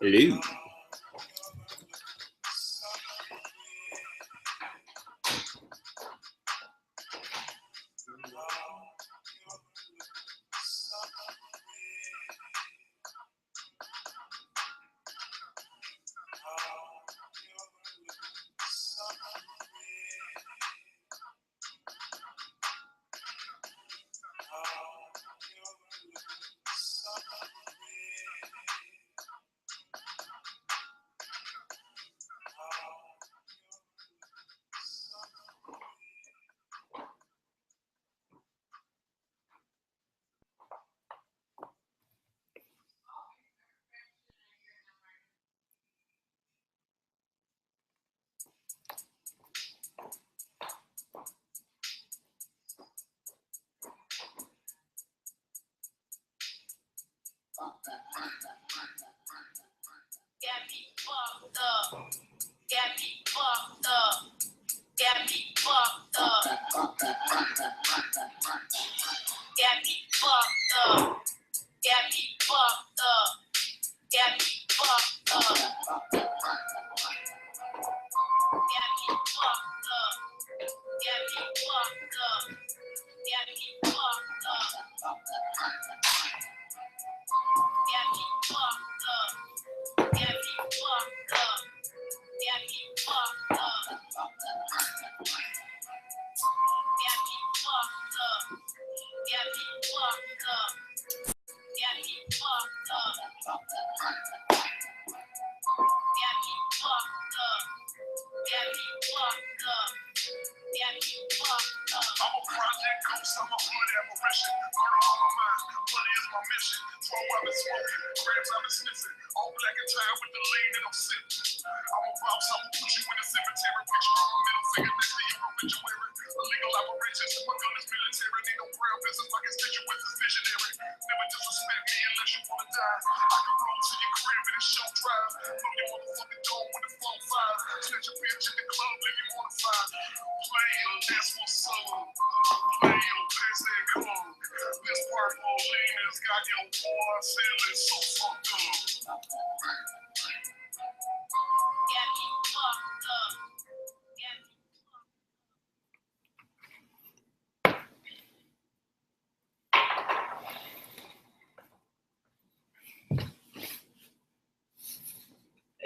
Hello.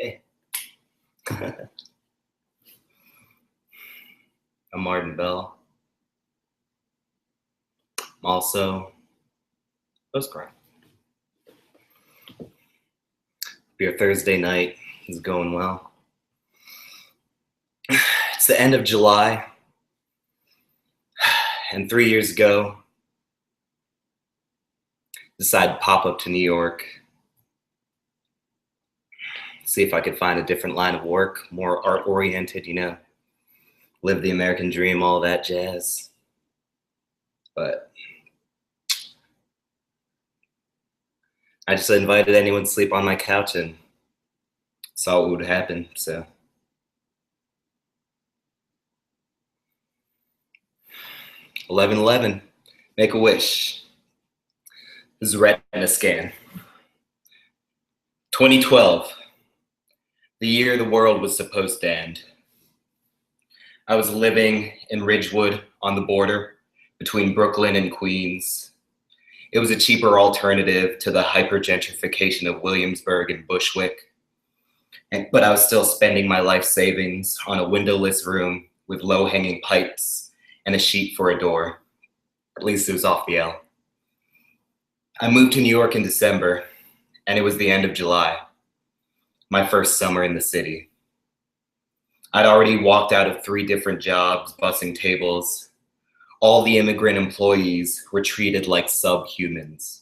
Hey. I'm Martin Bell. I'm also Postcrunk. Your Thursday night is going well. It's the end of July, and 3 years ago, decided to pop up to New York, see if I could find a different line of work, more art-oriented, live the American dream, all that jazz. But I just invited anyone to sleep on my couch and saw what would happen, so. $11.11, make a wish. This is a Retina scan. 2012, the year the world was supposed to end. I was living in Ridgewood on the border between Brooklyn and Queens. It was a cheaper alternative to the hyper-gentrification of Williamsburg and Bushwick. But I was still spending my life savings on a windowless room with low-hanging pipes and a sheet for a door. At least it was off the L. I moved to New York in December, and it was the end of July, my first summer in the city. I'd already walked out of 3 different jobs, bussing tables. All the immigrant employees were treated like subhumans.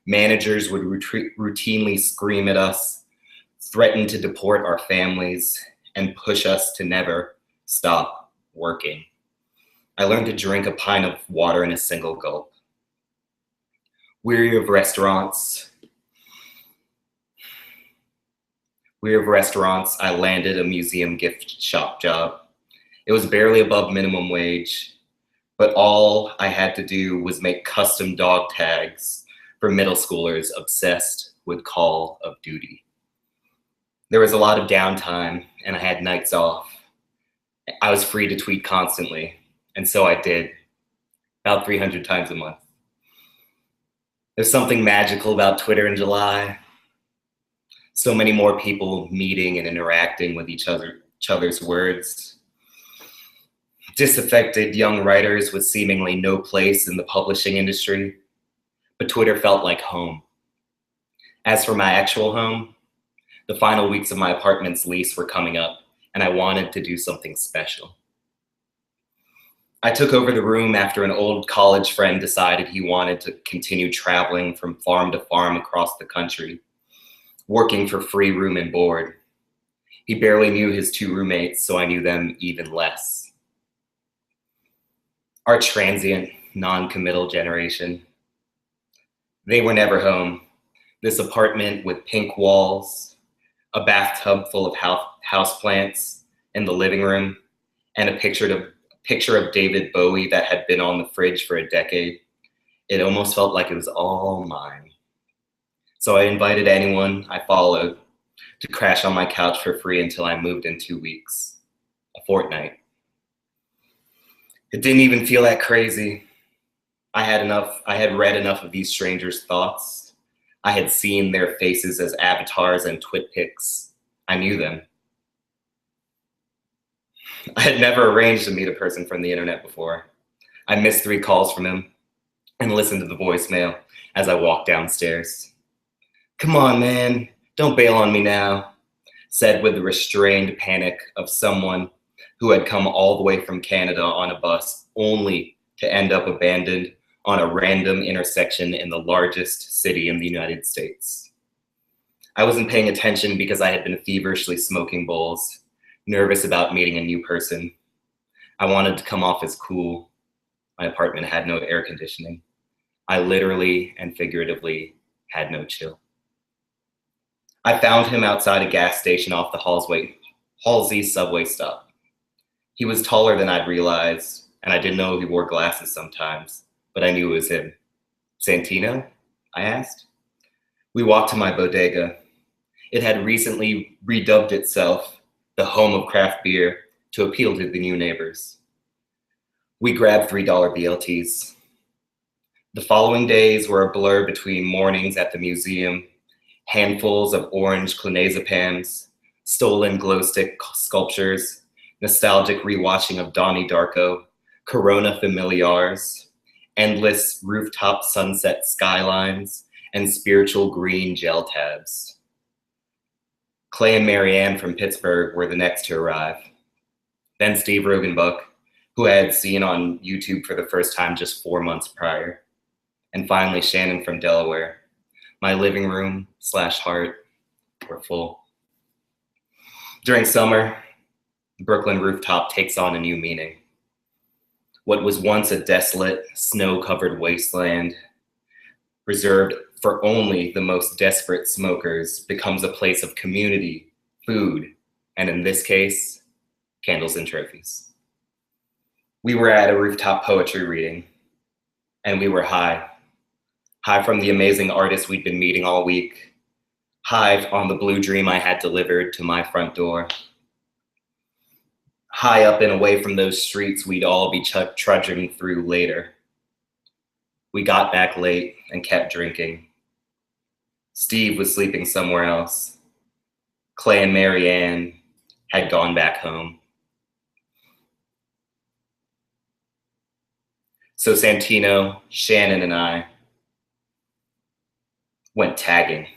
Managers would routinely scream at us, threaten to deport our families, and push us to never stop working. I learned to drink a pint of water in a single gulp. Weary of restaurants, I landed a museum gift shop job. It was barely above minimum wage, but all I had to do was make custom dog tags for middle schoolers obsessed with Call of Duty. There was a lot of downtime, and I had nights off. I was free to tweet constantly, and so I did, about 300 times a month. There's something magical about Twitter in July. So many more people meeting and interacting with each other's words. Disaffected young writers with seemingly no place in the publishing industry, but Twitter felt like home. As for my actual home, the final weeks of my apartment's lease were coming up, and I wanted to do something special. I took over the room after an old college friend decided he wanted to continue traveling from farm to farm across the country, working for free room and board. He barely knew his two roommates, so I knew them even less. Our transient, non-committal generation. They were never home. This apartment with pink walls, a bathtub full of houseplants in the living room, and a picture of David Bowie that had been on the fridge for a decade. It almost felt like it was all mine. So I invited anyone I followed to crash on my couch for free until I moved in 2 weeks, a fortnight. It didn't even feel that crazy. I had read enough of these strangers' thoughts. I had seen their faces as avatars and twit pics. I knew them. I had never arranged to meet a person from the internet before. I missed 3 calls from him and listened to the voicemail as I walked downstairs. "Come on, man, don't bail on me now," said with the restrained panic of someone who had come all the way from Canada on a bus only to end up abandoned on a random intersection in the largest city in the United States. I wasn't paying attention because I had been feverishly smoking bowls, nervous about meeting a new person. I wanted to come off as cool. My apartment had no air conditioning. I literally and figuratively had no chill. I found him outside a gas station off the Halsey subway stop. He was taller than I'd realized, and I didn't know he wore glasses sometimes, but I knew it was him. "Santino?" I asked. We walked to my bodega. It had recently redubbed itself the home of craft beer to appeal to the new neighbors. We grabbed $3 BLTs. The following days were a blur between mornings at the museum, handfuls of orange clonazepams, stolen glow stick sculptures, nostalgic rewatching of Donnie Darko, Corona familiars, endless rooftop sunset skylines, and spiritual green gel tabs. Clay and Marianne from Pittsburgh were the next to arrive. Then Steve Rogenbuck, who I had seen on YouTube for the first time just 4 months prior. And finally, Shannon from Delaware. My living room / heart were full. During summer, the Brooklyn rooftop takes on a new meaning. What was once a desolate, snow-covered wasteland, reserved for only the most desperate smokers, becomes a place of community, food, and in this case, candles and trophies. We were at a rooftop poetry reading, and we were high. High from the amazing artists we'd been meeting all week. High on the blue dream I had delivered to my front door. High up and away from those streets we'd all be trudging through later. We got back late and kept drinking. Steve was sleeping somewhere else. Clay and Marianne had gone back home. So Santino, Shannon, and I went tagging.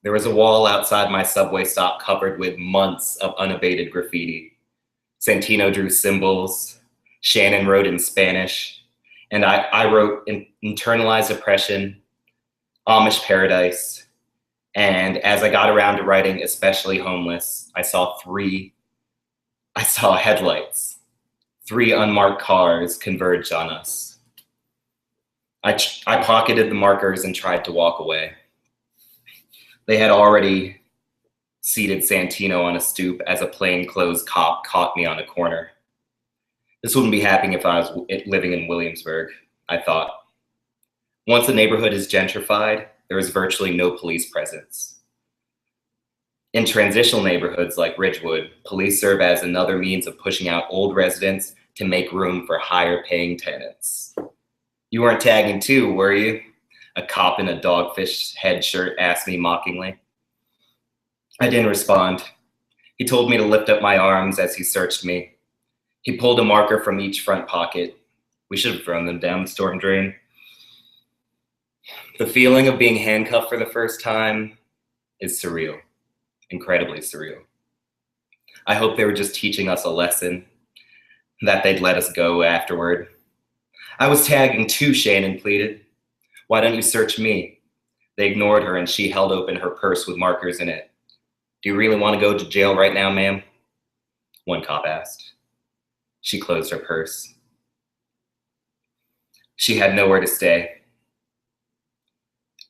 There was a wall outside my subway stop covered with months of unabated graffiti. Santino drew symbols, Shannon wrote in Spanish, and I wrote internalized oppression, Amish paradise, and as I got around to writing especially homeless, I saw headlights. 3 unmarked cars converged on us. I pocketed the markers and tried to walk away. They had already seated Santino on a stoop as a plainclothes cop caught me on a corner. This wouldn't be happening if I was living in Williamsburg, I thought. Once the neighborhood is gentrified, there is virtually no police presence. In transitional neighborhoods like Ridgewood, police serve as another means of pushing out old residents to make room for higher paying tenants. You weren't tagging too, were you? A cop in a dogfish head shirt asked me mockingly. I didn't respond. He told me to lift up my arms as he searched me. He pulled a marker from each front pocket. We should have thrown them down the storm drain. The feeling of being handcuffed for the first time is surreal, incredibly surreal. I hope they were just teaching us a lesson, that they'd let us go afterward. I was tagging too, Shannon pleaded. Why don't you search me? They ignored her and she held open her purse with markers in it. Do you really want to go to jail right now, ma'am? One cop asked. She closed her purse. She had nowhere to stay.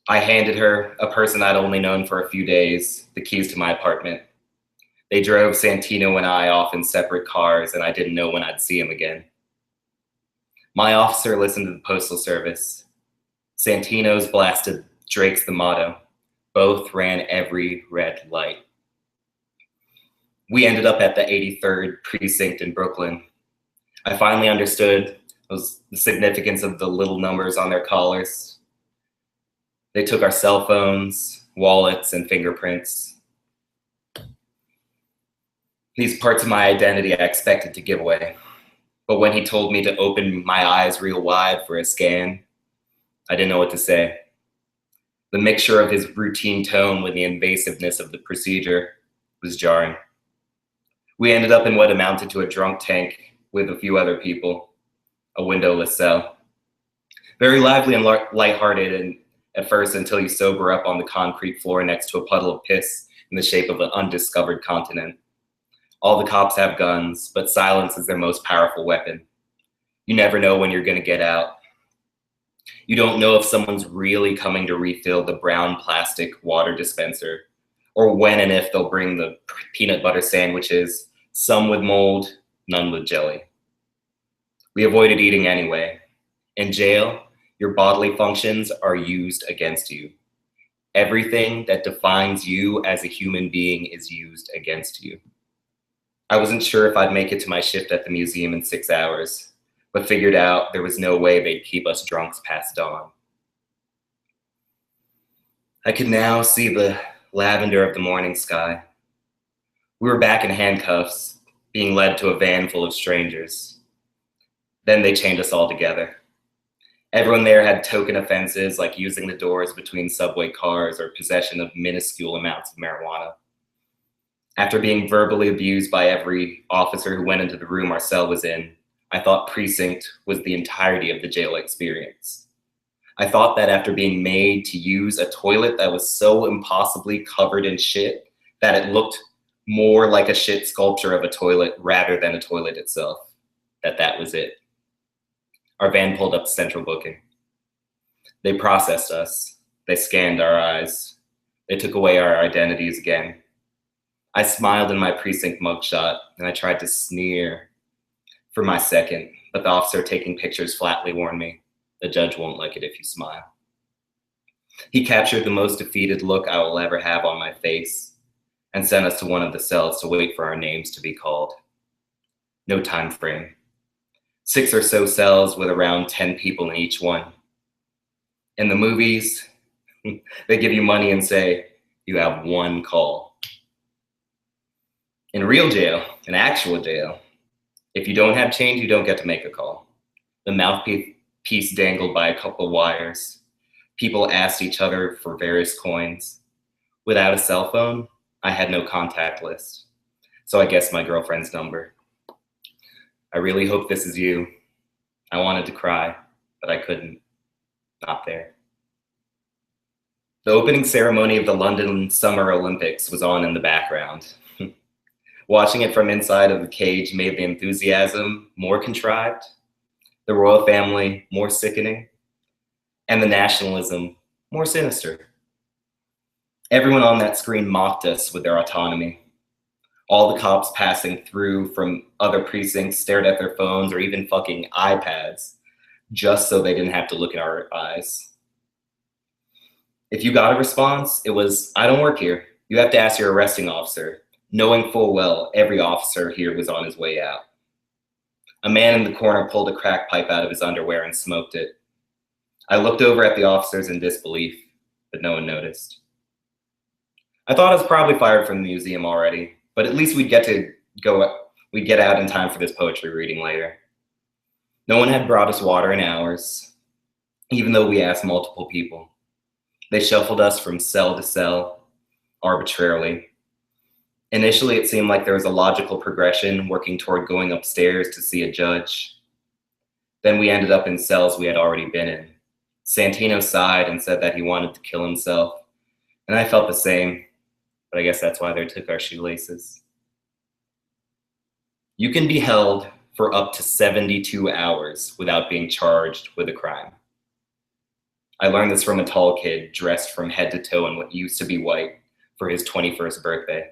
I handed her, a person I'd only known for a few days, the keys to my apartment. They drove Santino and I off in separate cars, and I didn't know when I'd see him again. My officer listened to the Postal Service. Santino's blasted Drake's The Motto. Both ran every red light. We ended up at the 83rd precinct in Brooklyn. I finally understood the significance of the little numbers on their collars. They took our cell phones, wallets, and fingerprints. These parts of my identity I expected to give away. But when he told me to open my eyes real wide for a scan, I didn't know what to say. The mixture of his routine tone with the invasiveness of the procedure was jarring. We ended up in what amounted to a drunk tank with a few other people, a windowless cell. Very lively and lighthearted at first until you sober up on the concrete floor next to a puddle of piss in the shape of an undiscovered continent. All the cops have guns, but silence is their most powerful weapon. You never know when you're gonna get out. You don't know if someone's really coming to refill the brown plastic water dispenser, or when and if they'll bring the peanut butter sandwiches, some with mold, none with jelly. We avoided eating anyway. In jail, your bodily functions are used against you. Everything that defines you as a human being is used against you. I wasn't sure if I'd make it to my shift at the museum in 6 hours, but figured out there was no way they'd keep us drunks past dawn. I could now see the lavender of the morning sky. We were back in handcuffs, being led to a van full of strangers. Then they chained us all together. Everyone there had token offenses like using the doors between subway cars or possession of minuscule amounts of marijuana. After being verbally abused by every officer who went into the room our cell was in, I thought precinct was the entirety of the jail experience. I thought that after being made to use a toilet that was so impossibly covered in shit that it looked more like a shit sculpture of a toilet rather than a toilet itself, that was it. Our van pulled up to central booking. They processed us. They scanned our eyes. They took away our identities again. I smiled in my precinct mugshot, and I tried to sneer for my second, but the officer taking pictures flatly warned me, the judge won't like it if you smile. He captured the most defeated look I will ever have on my face and sent us to one of the cells to wait for our names to be called. No time frame. 6 or so cells with around 10 people in each one. In the movies, they give you money and say, you have one call. In real jail, in actual jail, if you don't have change, you don't get to make a call. The mouthpiece dangled by a couple of wires. People asked each other for various coins. Without a cell phone, I had no contact list. So I guessed my girlfriend's number. I really hope this is you. I wanted to cry, but I couldn't. Not there. The opening ceremony of the London Summer Olympics was on in the background. Watching it from inside of the cage made the enthusiasm more contrived, the royal family more sickening, and the nationalism more sinister. Everyone on that screen mocked us with their autonomy. All the cops passing through from other precincts stared at their phones or even fucking iPads just so they didn't have to look in our eyes. If you got a response, it was, I don't work here. You have to ask your arresting officer, knowing full well every officer here was on his way out. A man in the corner pulled a crack pipe out of his underwear and smoked it. I looked over at the officers in disbelief, but no one noticed. I thought I was probably fired from the museum already, but at least we'd get out in time for this poetry reading later. No one had brought us water in hours, even though we asked multiple people. They shuffled us from cell to cell, arbitrarily. Initially, it seemed like there was a logical progression working toward going upstairs to see a judge. Then we ended up in cells we had already been in. Santino sighed and said that he wanted to kill himself, and I felt the same, but I guess that's why they took our shoelaces. You can be held for up to 72 hours without being charged with a crime. I learned this from a tall kid dressed from head to toe in what used to be white for his 21st birthday.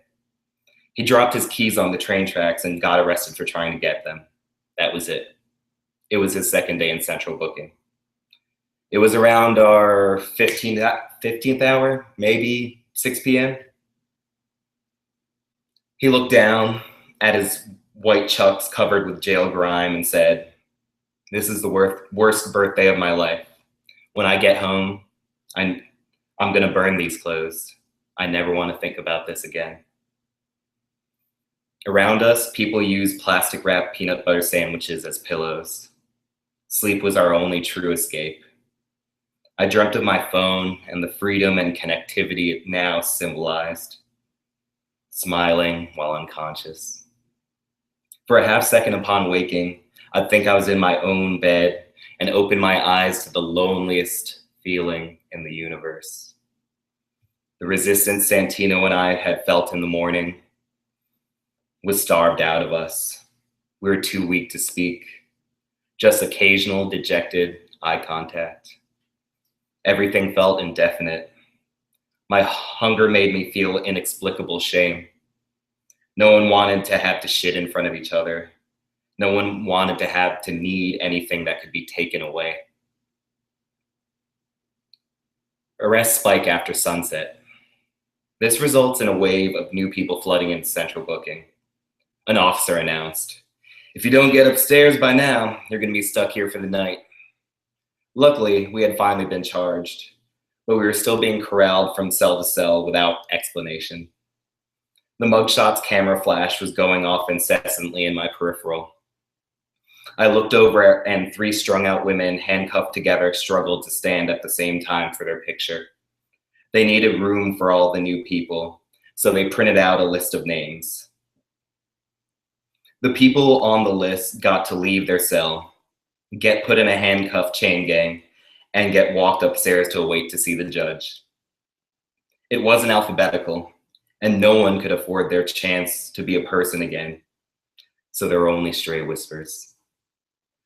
He dropped his keys on the train tracks and got arrested for trying to get them. That was it. It was his second day in central booking. It was around our 15th hour, maybe 6 p.m. He looked down at his white chucks covered with jail grime and said, "This is the worst birthday of my life. When I get home, I'm going to burn these clothes. I never want to think about this again." Around us, people used plastic wrapped peanut butter sandwiches as pillows. Sleep was our only true escape. I dreamt of my phone and the freedom and connectivity it now symbolized, smiling while unconscious. For a half second upon waking, I'd think I was in my own bed and open my eyes to the loneliest feeling in the universe. The resistance Santino and I had felt in the morning was starved out of us. We were too weak to speak, just occasional dejected eye contact. Everything felt indefinite. My hunger made me feel inexplicable shame. No one wanted to have to shit in front of each other. No one wanted to have to need anything that could be taken away. Arrests spike after sunset. This results in a wave of new people flooding into central booking. An officer announced, "If you don't get upstairs by now, you're going to be stuck here for the night." Luckily, we had finally been charged, but we were still being corralled from cell to cell without explanation. The mugshot's camera flash was going off incessantly in my peripheral. I looked over and 3 strung-out women handcuffed together struggled to stand at the same time for their picture. They needed room for all the new people, so they printed out a list of names. The people on the list got to leave their cell, get put in a handcuffed chain gang, and get walked upstairs to await to see the judge. It wasn't alphabetical, and no one could afford their chance to be a person again, so there were only stray whispers.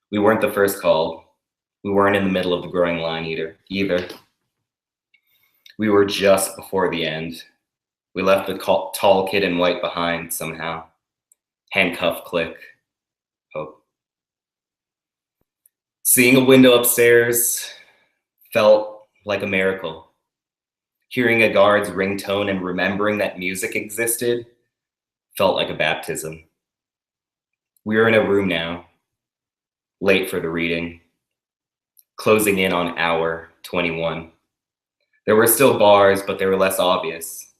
We weren't the first called. We weren't in the middle of the growing line either. We were just before the end. We left the tall kid in white behind somehow. Handcuff click. Hope. Seeing a window upstairs felt like a miracle. Hearing a guard's ringtone and remembering that music existed felt like a baptism. We were in a room now, late for the reading, closing in on hour 21. There were still bars, but they were less obvious.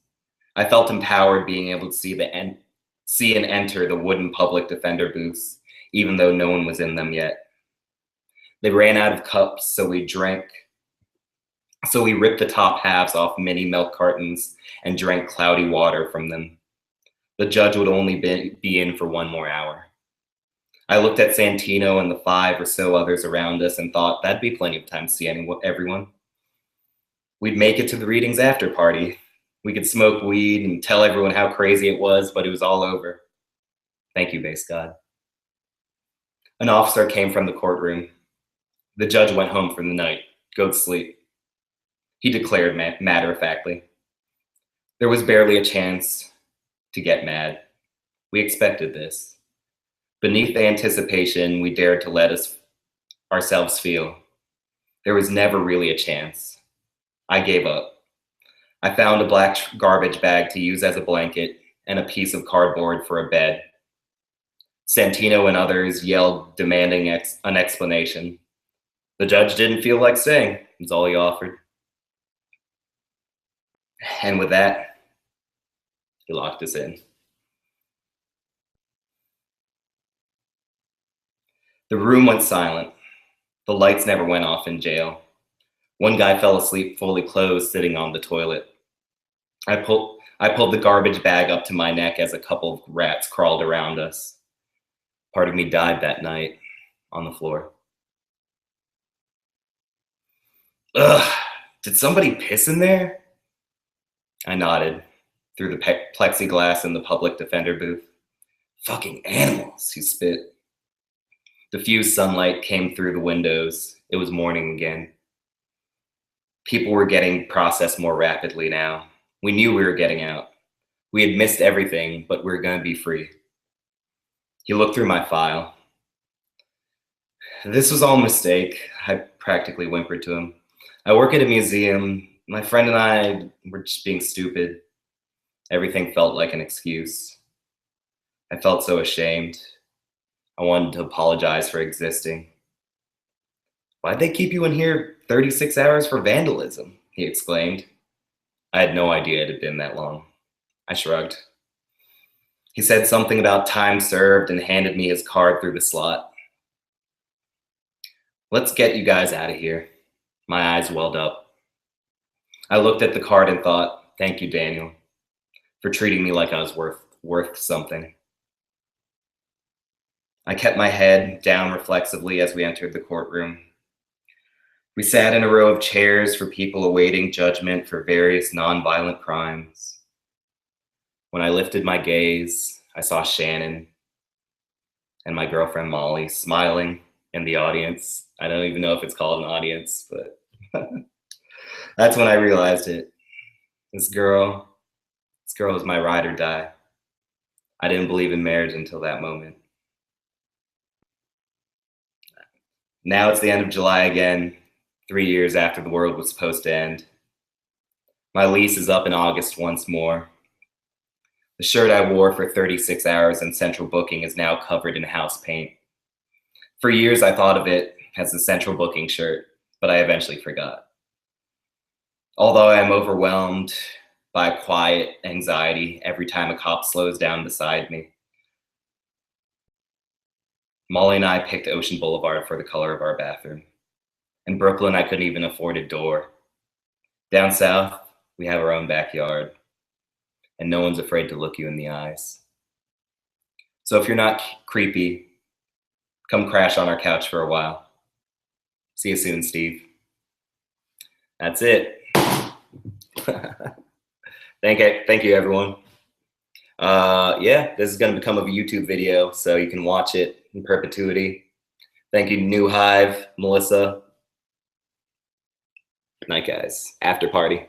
I felt empowered being able to see and enter the wooden public defender booths, even though no one was in them yet. They ran out of cups, so we ripped the top halves off mini milk cartons and drank cloudy water from them. The judge would only be in for 1 more hour. I looked at Santino and the 5 or so others around us and thought that'd be plenty of time to see everyone. We'd make it to the readings after party. We could smoke weed and tell everyone how crazy it was, but it was all over. Thank you, base God. An officer came from the courtroom. The judge went home for the night. Go to sleep. He declared matter-of-factly. There was barely a chance to get mad. We expected this. Beneath the anticipation we dared to let ourselves feel, there was never really a chance. I gave up. I found a black garbage bag to use as a blanket and a piece of cardboard for a bed. Santino and others yelled, demanding an explanation. The judge didn't feel like staying, was all he offered. And with that, he locked us in. The room went silent. The lights never went off in jail. One guy fell asleep fully clothed, sitting on the toilet. I pulled the garbage bag up to my neck as a couple of rats crawled around us. Part of me died that night on the floor. Ugh, did somebody piss in there? I nodded through the plexiglass in the public defender booth. Fucking animals, he spit. Diffused sunlight came through the windows. It was morning again. People were getting processed more rapidly now. We knew we were getting out. We had missed everything, but we were going to be free. He looked through my file. This was all a mistake, I practically whimpered to him. I work at a museum. My friend and I were just being stupid. Everything felt like an excuse. I felt so ashamed. I wanted to apologize for existing. Why'd they keep you in here 36 hours for vandalism? He exclaimed. I had no idea it had been that long. I shrugged. He said something about time served and handed me his card through the slot. Let's get you guys out of here. My eyes welled up. I looked at the card and thought, thank you, Daniel, for treating me like I was worth something. I kept my head down reflexively as we entered the courtroom. We sat in a row of chairs for people awaiting judgment for various nonviolent crimes. When I lifted my gaze, I saw Shannon and my girlfriend Molly smiling in the audience. I don't even know if it's called an audience, but that's when I realized it. This girl was my ride or die. I didn't believe in marriage until that moment. Now it's the end of July again, 3 years after the world was supposed to end. My lease is up in August once more. The shirt I wore for 36 hours in central booking is now covered in house paint. For years, I thought of it as the central booking shirt, but I eventually forgot. Although I am overwhelmed by quiet anxiety every time a cop slows down beside me. Molly and I picked Ocean Boulevard for the color of our bathroom. In Brooklyn, I couldn't even afford a door. Down south, we have our own backyard, and no one's afraid to look you in the eyes. So if you're not creepy, come crash on our couch for a while. See you soon, Steve. That's it. Thank you, everyone. Yeah, this is going to become a YouTube video, so you can watch it in perpetuity. Thank you, NewHive, Melissa. Good night, guys. After party.